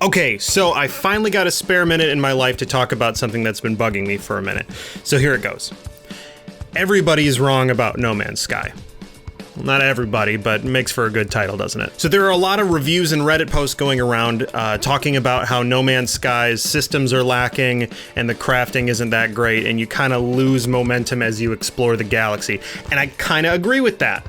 Okay, so I finally got a spare minute in my life to talk about something that's been bugging me for a minute. So here it goes. Everybody's wrong about No Man's Sky. Well, not everybody, but it makes for a good title, doesn't it? So there are a lot of reviews and Reddit posts going around talking about how No Man's Sky's systems are lacking and the crafting isn't that great, and you kind of lose momentum as you explore the galaxy. And I kind of agree with that.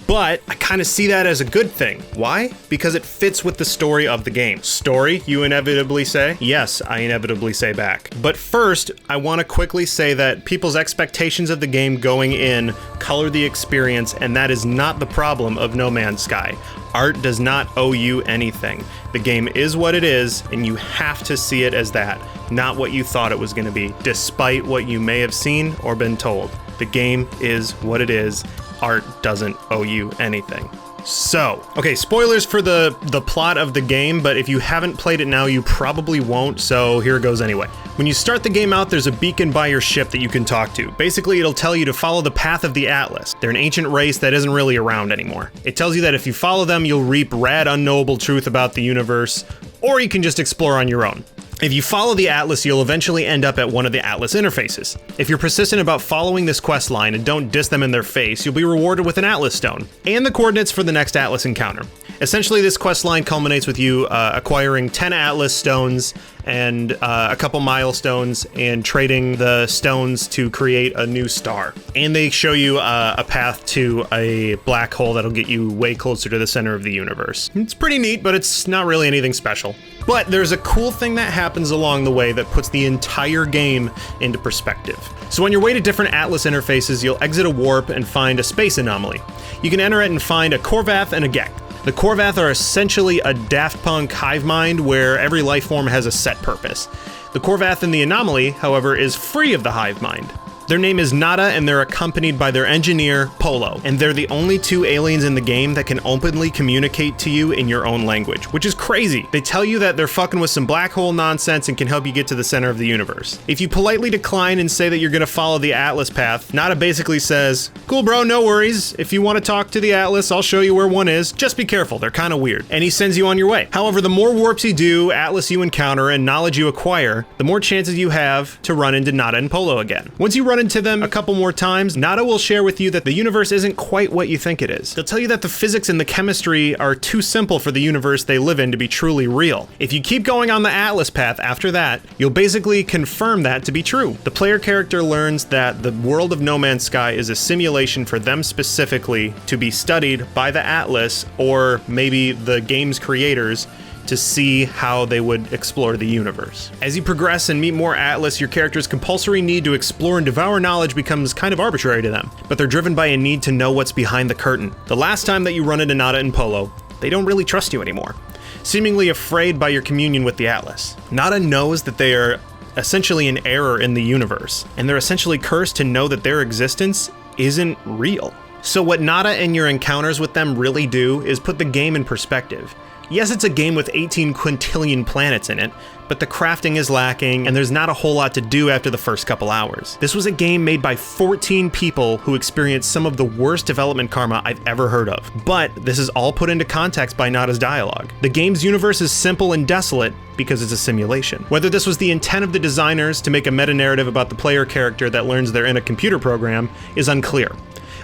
But I kind of see that as a good thing. Why? Because it fits with the story of the game. Story, you inevitably say? Yes, I inevitably say back. But first, I want to quickly say that people's expectations of the game going in color the experience, and that is not the problem of No Man's Sky. Art does not owe you anything. The game is what it is, and you have to see it as that, not what you thought it was going to be, despite what you may have seen or been told. The game is what it is. Art doesn't owe you anything. So, okay, spoilers for the plot of the game, but if you haven't played it now, you probably won't, so here it goes anyway. When you start the game out, there's a beacon by your ship that you can talk to. Basically, it'll tell you to follow the path of the Atlas. They're an ancient race that isn't really around anymore. It tells you that if you follow them, you'll reap rad, unknowable truth about the universe, or you can just explore on your own. If you follow the Atlas, you'll eventually end up at one of the Atlas interfaces. If you're persistent about following this quest line and don't diss them in their face, you'll be rewarded with an Atlas stone and the coordinates for the next Atlas encounter. Essentially, this quest line culminates with you acquiring 10 Atlas stones and a couple milestones and trading the stones to create a new star. And they show you a path to a black hole that'll get you way closer to the center of the universe. It's pretty neat, but it's not really anything special. But there's a cool thing that happens along the way that puts the entire game into perspective. So on your way to different Atlas interfaces, you'll exit a warp and find a space anomaly. You can enter it and find a Korvath and a Gek. The Korvath are essentially a Daft Punk hive mind where every life form has a set purpose. The Korvath in the anomaly, however, is free of the hive mind. Their name is Nada, and they're accompanied by their engineer, Polo, and they're the only two aliens in the game that can openly communicate to you in your own language, which is crazy. They tell you that they're fucking with some black hole nonsense and can help you get to the center of the universe. If you politely decline and say that you're gonna follow the Atlas path, Nada basically says, "Cool bro, no worries. If you want to talk to the Atlas, I'll show you where one is. Just be careful, they're kind of weird." And he sends you on your way. However, the more warps you do, Atlas you encounter, and knowledge you acquire, the more chances you have to run into Nada and Polo again. Once you run into them a couple more times, Nada will share with you that the universe isn't quite what you think it is. They'll tell you that the physics and the chemistry are too simple for the universe they live in to be truly real. If you keep going on the Atlas path after that, you'll basically confirm that to be true. The player character learns that the world of No Man's Sky is a simulation for them specifically to be studied by the Atlas or maybe the game's creators to see how they would explore the universe. As you progress and meet more Atlas, your character's compulsory need to explore and devour knowledge becomes kind of arbitrary to them, but they're driven by a need to know what's behind the curtain. The last time that you run into Nada and Polo, they don't really trust you anymore, seemingly afraid by your communion with the Atlas. Nada knows that they are essentially an error in the universe, and they're essentially cursed to know that their existence isn't real. So what Nada and your encounters with them really do is put the game in perspective. Yes, it's a game with 18 quintillion planets in it, but the crafting is lacking and there's not a whole lot to do after the first couple hours. This was a game made by 14 people who experienced some of the worst development karma I've ever heard of. But this is all put into context by Nada's dialogue. The game's universe is simple and desolate because it's a simulation. Whether this was the intent of the designers to make a meta-narrative about the player character that learns they're in a computer program is unclear.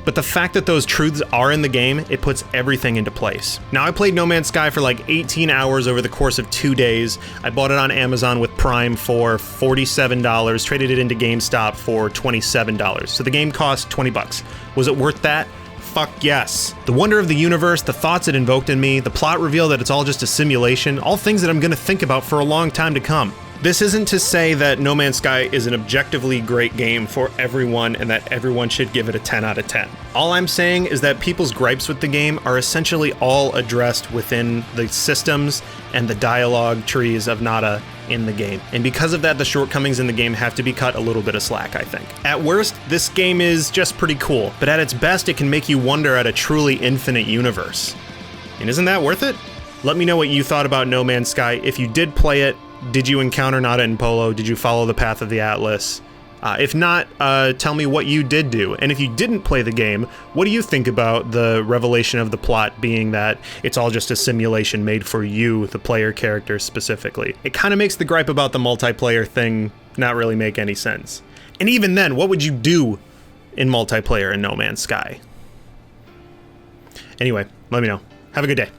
But the fact that those truths are in the game, it puts everything into place. Now, I played No Man's Sky for like 18 hours over the course of 2 days. I bought it on Amazon with Prime for $47, traded it into GameStop for $27. So the game cost 20 bucks. Was it worth that? Fuck yes. The wonder of the universe, the thoughts it invoked in me, the plot reveal that it's all just a simulation, all things that I'm gonna think about for a long time to come. This isn't to say that No Man's Sky is an objectively great game for everyone and that everyone should give it a 10 out of 10. All I'm saying is that people's gripes with the game are essentially all addressed within the systems and the dialogue trees of Nada in the game. And because of that, the shortcomings in the game have to be cut a little bit of slack, I think. At worst, this game is just pretty cool, but at its best, it can make you wonder at a truly infinite universe. And isn't that worth it? Let me know what you thought about No Man's Sky. If you did play it, did you encounter Nada and Polo? Did you follow the path of the Atlas? If not, tell me what you did do. And if you didn't play the game, what do you think about the revelation of the plot being that it's all just a simulation made for you, the player character specifically? It kind of makes the gripe about the multiplayer thing not really make any sense. And even then, what would you do in multiplayer in No Man's Sky? Anyway, let me know. Have a good day.